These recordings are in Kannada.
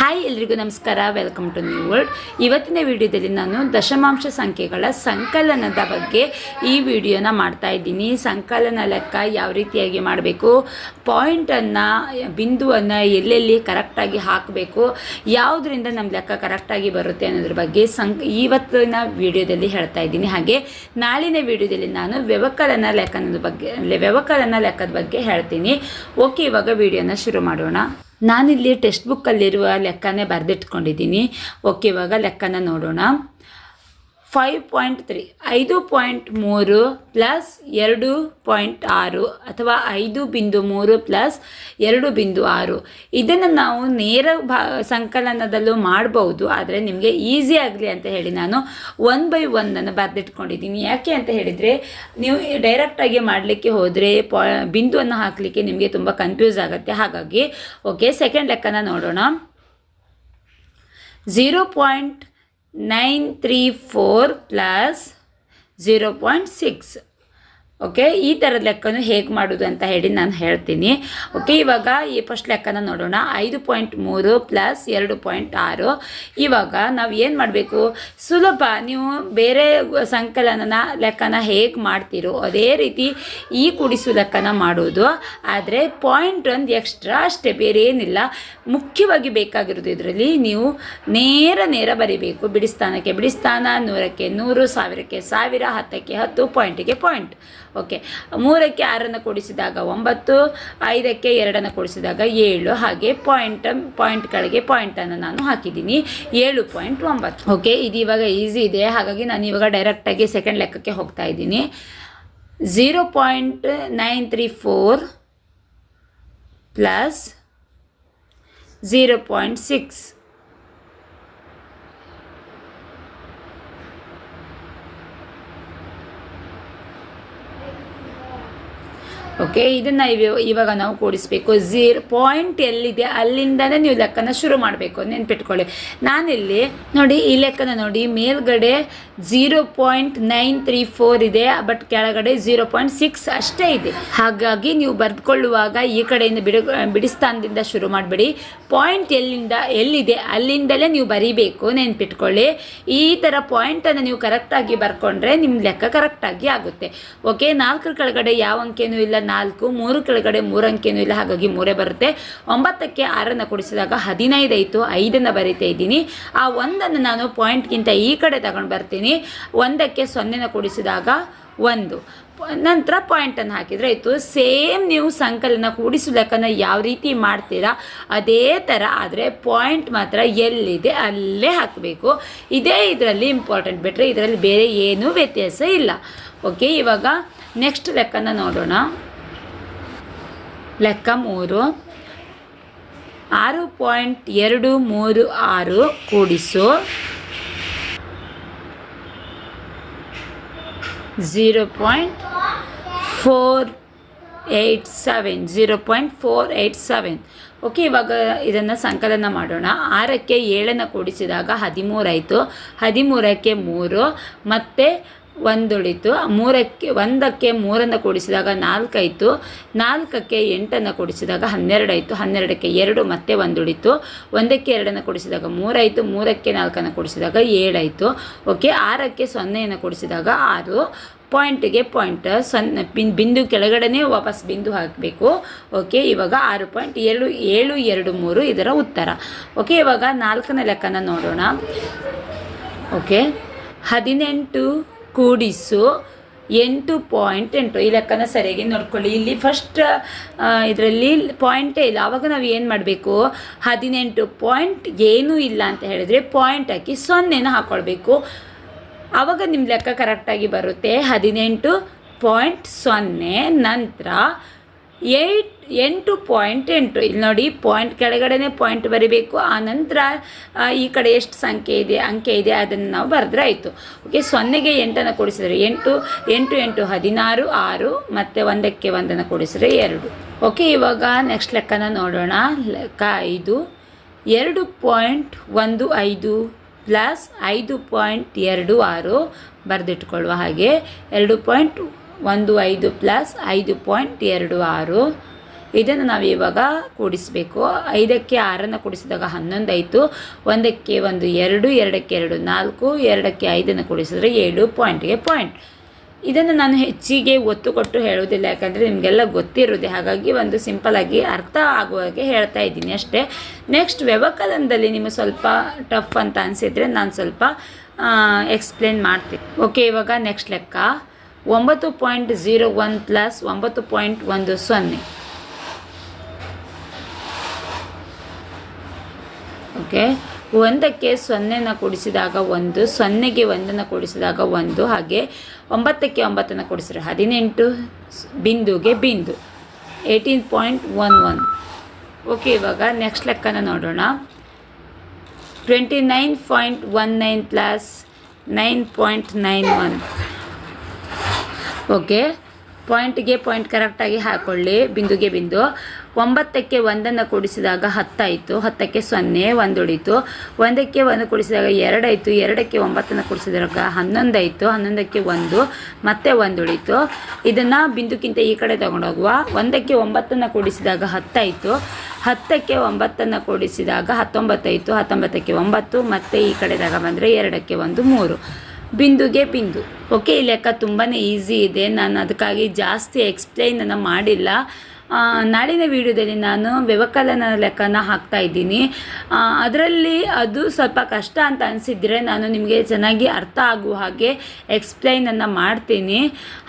ಹಾಯ್ ಎಲ್ರಿಗೂ ನಮಸ್ಕಾರ, ವೆಲ್ಕಮ್ ಟು ನ್ಯೂ ವರ್ಲ್ಡ್. ಇವತ್ತಿನ ವಿಡಿಯೋದಲ್ಲಿ ನಾನು ದಶಮಾಂಶ ಸಂಖ್ಯೆಗಳ ಸಂಕಲನದ ಬಗ್ಗೆ ಈ ವಿಡಿಯೋನ ಮಾಡ್ತಾ ಇದ್ದೀನಿ. ಸಂಕಲನ ಲೆಕ್ಕ ಯಾವ ರೀತಿಯಾಗಿ ಮಾಡಬೇಕು, ಪಾಯಿಂಟನ್ನು ಬಿಂದುವನ್ನು ಎಲ್ಲೆಲ್ಲಿ ಕರೆಕ್ಟಾಗಿ ಹಾಕಬೇಕು, ಯಾವುದರಿಂದ ನಮ್ಮ ಲೆಕ್ಕ ಕರೆಕ್ಟಾಗಿ ಬರುತ್ತೆ ಅನ್ನೋದ್ರ ಬಗ್ಗೆ ಇವತ್ತಿನ ವಿಡಿಯೋದಲ್ಲಿ ಹೇಳ್ತಾ ಇದ್ದೀನಿ. ಹಾಗೆ ನಾಳಿನ ವಿಡಿಯೋದಲ್ಲಿ ನಾನು ವ್ಯವಕಲನ ಲೆಕ್ಕದ ಬಗ್ಗೆ ಹೇಳ್ತೀನಿ. ಓಕೆ, ಇವಾಗ ವಿಡಿಯೋನ ಶುರು ಮಾಡೋಣ. ನಾನಿಲ್ಲಿ ಟೆಕ್ಸ್ಟ್ ಬುಕ್ಕಲ್ಲಿರುವ ಲೆಕ್ಕನೇ ಬರೆದಿಟ್ಕೊಂಡಿದ್ದೀನಿ. ಓಕೆ, ಇವಾಗ ಲೆಕ್ಕನ ನೋಡೋಣ. 5.3 5.3 ಪ್ಲಸ್ 2.6 ಅಥವಾ 5.3 ಪ್ಲಸ್ 2.6 ಇದನ್ನು ನಾವು ನೇರ ಸಂಕಲನದಲ್ಲೂ ಮಾಡ್ಬೋದು. ಆದರೆ ನಿಮಗೆ ಈಸಿ ಆಗಲಿ ಅಂತ ಹೇಳಿ ನಾನು 1/1 ಬರೆದಿಟ್ಕೊಂಡಿದ್ದೀನಿ. ಯಾಕೆ ಅಂತ ಹೇಳಿದರೆ, ನೀವು ಡೈರೆಕ್ಟಾಗಿ ಮಾಡಲಿಕ್ಕೆ ಹೋದರೆ ಬಿಂದುವನ್ನು ಹಾಕಲಿಕ್ಕೆ ನಿಮಗೆ ತುಂಬ ಕನ್ಫ್ಯೂಸ್ ಆಗುತ್ತೆ. ಹಾಗಾಗಿ ಓಕೆ, ಸೆಕೆಂಡ್ ಲೆಕ್ಕನ ನೋಡೋಣ. 0.934 ಪ್ಲಸ್ 0.6. ಓಕೆ, ಈ ಥರದ ಲೆಕ್ಕನು ಹೇಗೆ ಮಾಡೋದು ಅಂತ ಹೇಳಿ ನಾನು ಹೇಳ್ತೀನಿ. ಓಕೆ, ಇವಾಗ ಈ ಫಸ್ಟ್ ಲೆಕ್ಕನ ನೋಡೋಣ. 5.3 ಪ್ಲಸ್ 2.6. ಇವಾಗ ನಾವು ಏನು ಮಾಡಬೇಕು, ಸುಲಭ ನೀವು ಬೇರೆ ಸಂಕಲನನ ಲೆಕ್ಕನ ಹೇಗೆ ಮಾಡ್ತೀರೋ ಅದೇ ರೀತಿ ಈ ಕೂಡಿಸು ಲೆಕ್ಕನ ಮಾಡೋದು. ಆದರೆ ಪಾಯಿಂಟ್ ಒಂದು ಎಕ್ಸ್ಟ್ರಾ ಅಷ್ಟೇ, ಬೇರೆ ಏನಿಲ್ಲ. ಮುಖ್ಯವಾಗಿ ಬೇಕಾಗಿರೋದು ಇದರಲ್ಲಿ ನೀವು ನೇರ ಬರೀಬೇಕು. ಬಿಡಿಸ್ತಾನಕ್ಕೆ ಬಿಡಿಸ್ತಾನ, 100ಕ್ಕೆ 100, 1000ಕ್ಕೆ 1000, 10ಕ್ಕೆ 10, ಪಾಯಿಂಟಿಗೆ ಪಾಯಿಂಟ್. ಓಕೆ, 3ಕ್ಕೆ 6 ಕೂಡಿಸಿದಾಗ 9, 5ಕ್ಕೆ 2 ಕೂಡಿಸಿದಾಗ 7. ಹಾಗೆ ಪಾಯಿಂಟ್ಗಳಿಗೆ ಪಾಯಿಂಟನ್ನು ನಾನು ಹಾಕಿದ್ದೀನಿ 7.9. ಓಕೆ, ಇದು ಇವಾಗ ಈಸಿ ಇದೆ. ಹಾಗಾಗಿ ನಾನು ಇವಾಗ ಡೈರೆಕ್ಟಾಗಿ ಸೆಕೆಂಡ್ ಲೆಕ್ಕಕ್ಕೆ ಹೋಗ್ತಾ ಇದ್ದೀನಿ. 0.934 ಪ್ಲಸ್ 0.6. ಓಕೆ, ಇದನ್ನು ಇವಾಗ ನಾವು ಕೂಡಿಸ್ಬೇಕು. ಪಾಯಿಂಟ್ ಎಲ್ಲಿದೆ ಅಲ್ಲಿಂದನೇ ನೀವು ಲೆಕ್ಕನ ಶುರು ಮಾಡಬೇಕು, ನೆನ್ಪಿಟ್ಕೊಳ್ಳಿ. ನಾನಿಲ್ಲಿ ನೋಡಿ, ಈ ಲೆಕ್ಕನ ನೋಡಿ, ಮೇಲ್ಗಡೆ 0.934 ಇದೆ, ಬಟ್ ಕೆಳಗಡೆ 0.6 ಅಷ್ಟೇ ಇದೆ. ಹಾಗಾಗಿ ನೀವು ಬರೆದುಕೊಳ್ಳುವಾಗ ಈ ಕಡೆಯಿಂದ ಬಿಡಿಸ್ತಾನದಿಂದ ಶುರು ಮಾಡಬೇಡಿ. ಪಾಯಿಂಟ್ ಎಲ್ಲಿದೆ ಅಲ್ಲಿಂದಲೇ ನೀವು ಬರೀಬೇಕು, ನೆನ್ಪಿಟ್ಕೊಳ್ಳಿ. ಈ ಥರ ಪಾಯಿಂಟನ್ನು ನೀವು ಕರೆಕ್ಟಾಗಿ ಬರ್ಕೊಂಡ್ರೆ ನಿಮ್ಮ ಲೆಕ್ಕ ಕರೆಕ್ಟಾಗಿ ಆಗುತ್ತೆ. ಓಕೆ, 4 ಕೆಳಗಡೆ ಯಾವ ಅಂಕೆನೂ ಇಲ್ಲ, 4, 3 ಕೆಳಗಡೆ 3 ಅಂಕೆನೂ ಇಲ್ಲ, ಹಾಗಾಗಿ 3 ಬರುತ್ತೆ. 9ಕ್ಕೆ 6 ಕೂಡಿಸಿದಾಗ 15 ಆಯಿತು, 5 ಬರೀತಾ ಇದ್ದೀನಿ. ಆ 1 ನಾನು ಪಾಯಿಂಟ್ಗಿಂತ ಈ ಕಡೆ ತಗೊಂಡು ಬರ್ತೀನಿ. 1ಕ್ಕೆ 0 ಕೂಡಿಸಿದಾಗ 1, ನಂತರ ಪಾಯಿಂಟನ್ನು ಹಾಕಿದರೆ ಆಯಿತು. ಸೇಮ್ ನೀವು ಸಂಕಲನ ಕೂಡಿಸು ಲೆಕ್ಕನ ಯಾವ ರೀತಿ ಮಾಡ್ತೀರಾ ಅದೇ ಥರ, ಆದರೆ ಪಾಯಿಂಟ್ ಮಾತ್ರ ಎಲ್ಲಿದೆ ಅಲ್ಲೇ ಹಾಕಬೇಕು. ಇದೇ ಇದರಲ್ಲಿ ಇಂಪಾರ್ಟೆಂಟ್, ಬಿಟ್ಟರೆ ಇದರಲ್ಲಿ ಬೇರೆ ಏನೂ ವ್ಯತ್ಯಾಸ ಇಲ್ಲ. ಓಕೆ, ಇವಾಗ ನೆಕ್ಸ್ಟ್ ಲೆಕ್ಕನ ನೋಡೋಣ. ಲೆಕ್ಕ 3. 6.236 ಕೂಡಿಸು 0.487. ಓಕೆ, ಇವಾಗ ಇದನ್ನು ಸಂಕಲನ ಮಾಡೋಣ. 6ಕ್ಕೆ 7 ಕೂಡಿಸಿದಾಗ 13 ಆಯಿತು, 13ಕ್ಕೆ 3 ಮತ್ತು 1 ಉಳಿತು. 1ಕ್ಕೆ 3 ಕೂಡಿಸಿದಾಗ 4 ಆಯಿತು, 4ಕ್ಕೆ 8 ಕೂಡಿಸಿದಾಗ 12 ಆಯಿತು, 12ಕ್ಕೆ 2 ಮತ್ತು 1 ಉಳಿತು. 1ಕ್ಕೆ 2 ಕೂಡಿಸಿದಾಗ 3 ಆಯಿತು, 3ಕ್ಕೆ 4 ಕೂಡಿಸಿದಾಗ 7 ಆಯಿತು. ಓಕೆ, 6ಕ್ಕೆ 0 ಕೂಡಿಸಿದಾಗ 6. ಪಾಯಿಂಟಿಗೆ ಪಾಯಿಂಟ್, ಬಿಂದು ಕೆಳಗಡೆನೇ ವಾಪಸ್ ಬಿಂದು ಹಾಕಬೇಕು. ಓಕೆ, ಇವಾಗ 6.723 ಇದರ ಉತ್ತರ. ಓಕೆ, ಇವಾಗ 4ನೇ ಲೆಕ್ಕನ ನೋಡೋಣ. ಓಕೆ, 18 ಕೂಡಿಸು 8.8. ಈ ಲೆಕ್ಕನ ಸರಿಯಾಗಿ ನೋಡ್ಕೊಳ್ಳಿ. ಇಲ್ಲಿ ಫಸ್ಟ್ ಇದರಲ್ಲಿ ಪಾಯಿಂಟೇ ಇಲ್ಲ. ಆವಾಗ ನಾವು ಏನು ಮಾಡಬೇಕು, 18 ಪಾಯಿಂಟ್ ಏನೂ ಇಲ್ಲ ಅಂತ ಹೇಳಿದರೆ ಪಾಯಿಂಟ್ ಹಾಕಿ 0 ಹಾಕ್ಕೊಳ್ಬೇಕು. ಆವಾಗ ನಿಮ್ಮ ಲೆಕ್ಕ ಕರೆಕ್ಟಾಗಿ ಬರುತ್ತೆ. 18.0 ನಂತರ 8.8. ಇಲ್ಲಿ ನೋಡಿ, ಪಾಯಿಂಟ್ ಕೆಳಗಡೆನೇ ಪಾಯಿಂಟ್ ಬರೀಬೇಕು. ಆ ನಂತರ ಈ ಕಡೆ ಎಷ್ಟು ಅಂಕೆ ಇದೆ ಅದನ್ನು ನಾವು ಬರೆದ್ರೆ ಆಯಿತು. ಓಕೆ, 0ಗೆ 8 ಕೂಡಿಸಿದ್ರೆ 8, 8 8 16, 6 ಮತ್ತು 1ಕ್ಕೆ 1 ಕೂಡಿಸಿದ್ರೆ 2. ಓಕೆ, ಇವಾಗ ನೆಕ್ಸ್ಟ್ ಲೆಕ್ಕನ ನೋಡೋಣ. ಲೆಕ್ಕ 5. 2.15 ಪ್ಲಸ್ 5.26 ಬರೆದಿಟ್ಕೊಳ್ಳುವ. ಹಾಗೆ 2.15 ಪ್ಲಸ್ 5.26. ಇದನ್ನು ನಾವು ಇವಾಗ ಕೂಡಿಸಬೇಕು. 5ಕ್ಕೆ 6 ಕೂಡಿಸಿದಾಗ 11 ಆಯಿತು. 1ಕ್ಕೆ 1 2, 2ಕ್ಕೆ 2 4, 2ಕ್ಕೆ 5 ಕೂಡಿಸಿದ್ರೆ 7 ಪಾಯಿಂಟ್ಗೆ ಪಾಯಿಂಟ್. ಇದನ್ನು ನಾನು ಹೆಚ್ಚಿಗೆ ಒತ್ತು ಕೊಟ್ಟು ಹೇಳೋದಿಲ್ಲ, ಯಾಕಂದರೆ ನಿಮಗೆಲ್ಲ ಗೊತ್ತಿರೋದೆ, ಹಾಗಾಗಿ ಒಂದು ಸಿಂಪಲಾಗಿ ಅರ್ಥ ಆಗುವಾಗೆ ಹೇಳ್ತಾ ಇದ್ದೀನಿ ಅಷ್ಟೇ. ನೆಕ್ಸ್ಟ್ ವ್ಯವಕಲನದಲ್ಲಿ ನಿಮಗೆ ಸ್ವಲ್ಪ ಟಫ್ ಅಂತ ಅನಿಸಿದರೆ ನಾನು ಸ್ವಲ್ಪ ಎಕ್ಸ್ಪ್ಲೇನ್ ಮಾಡ್ತೀನಿ. ಓಕೆ, ಇವಾಗ ನೆಕ್ಸ್ಟ್ ಲೆಕ್ಕ 9.01 ಪ್ಲಸ್ 9.10. ಓಕೆ, 1ಕ್ಕೆ 0ನ ಕೂಡಿಸಿದಾಗ 1, 0ಗೆ 1ನ ಕೂಡಿಸಿದಾಗ 1, ಹಾಗೆ 9ಕ್ಕೆ 9ನ ಕೂಡಿಸಿದ್ರೆ 18, ಬಿಂದುಗೆ ಬಿಂದು 18.11. ಓಕೆ, ಇವಾಗ ನೆಕ್ಸ್ಟ್ ಲೆಕ್ಕನ ನೋಡೋಣ. 29.19 ಪ್ಲಸ್ 9.91. ಓಕೆ, ಪಾಯಿಂಟ್ಗೆ ಪಾಯಿಂಟ್ ಕರೆಕ್ಟಾಗಿ ಹಾಕ್ಕೊಳ್ಳಿ, ಬಿಂದುಗೆ ಬಿಂದು. 9ಕ್ಕೆ 1ನ್ನು ಕೂಡಿಸಿದಾಗ 10 ಆಯಿತು. 10ಕ್ಕೆ 0, 1 ಉಳಿತು. 1ಕ್ಕೆ 1 ಕೂಡಿಸಿದಾಗ 2 ಆಯಿತು. 2ಕ್ಕೆ 9ನ್ನು ಕೂಡಿಸಿದಾಗ 11 ಆಯಿತು. 11ಕ್ಕೆ 1, ಮತ್ತೆ 1 ಉಳಿತು. ಇದನ್ನು ಬಿಂದುಕ್ಕಿಂತ ಈ ಕಡೆ ತಗೊಂಡೋಗುವ. 1ಕ್ಕೆ 9ನ್ನು ಕೂಡಿಸಿದಾಗ 10 ಆಯಿತು. 10ಕ್ಕೆ 9ನ್ನು ಕೂಡಿಸಿದಾಗ 19 ಆಯಿತು. 19ಕ್ಕೆ 9, ಮತ್ತೆ ಈ ಕಡೆ ತಗೊಂಡ್ಬಂದರೆ 2ಕ್ಕೆ 1, 3, ಬಿಂದುಗೆ ಬಿಂದು. ಓಕೆ, ಈ ಲೆಕ್ಕ ತುಂಬಾ ಈಸಿ ಇದೆ, ನಾನು ಅದಕ್ಕಾಗಿ ಜಾಸ್ತಿ ಎಕ್ಸ್ಪ್ಲೈನನ್ನು ಮಾಡಿಲ್ಲ. ನಾಳಿನ ವಿಡಿಯೋದಲ್ಲಿ ನಾನು ವ್ಯವಕಲನ ಲೆಕ್ಕನ ಹಾಕ್ತಾ ಇದ್ದೀನಿ. ಅದರಲ್ಲಿ ಅದು ಸ್ವಲ್ಪ ಕಷ್ಟ ಅಂತ ಅನಿಸಿದರೆ ನಾನು ನಿಮಗೆ ಚೆನ್ನಾಗಿ ಅರ್ಥ ಆಗುವ ಹಾಗೆ ಎಕ್ಸ್ಪ್ಲೈನನ್ನು ಮಾಡ್ತೀನಿ.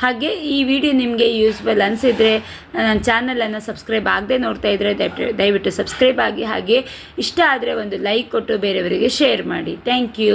ಹಾಗೆ ಈ ವಿಡಿಯೋ ನಿಮಗೆ ಯೂಸ್ಫುಲ್ ಅನಿಸಿದರೆ ನನ್ನ ಚಾನಲನ್ನು ಸಬ್ಸ್ಕ್ರೈಬ್ ಆಗದೆ ನೋಡ್ತಾ ಇದ್ದರೆ ದಯವಿಟ್ಟು ಸಬ್ಸ್ಕ್ರೈಬ್ ಆಗಿ, ಹಾಗೆ ಇಷ್ಟ ಆದರೆ ಒಂದು ಲೈಕ್ ಕೊಟ್ಟು ಬೇರೆಯವರಿಗೆ ಶೇರ್ ಮಾಡಿ. Thank you.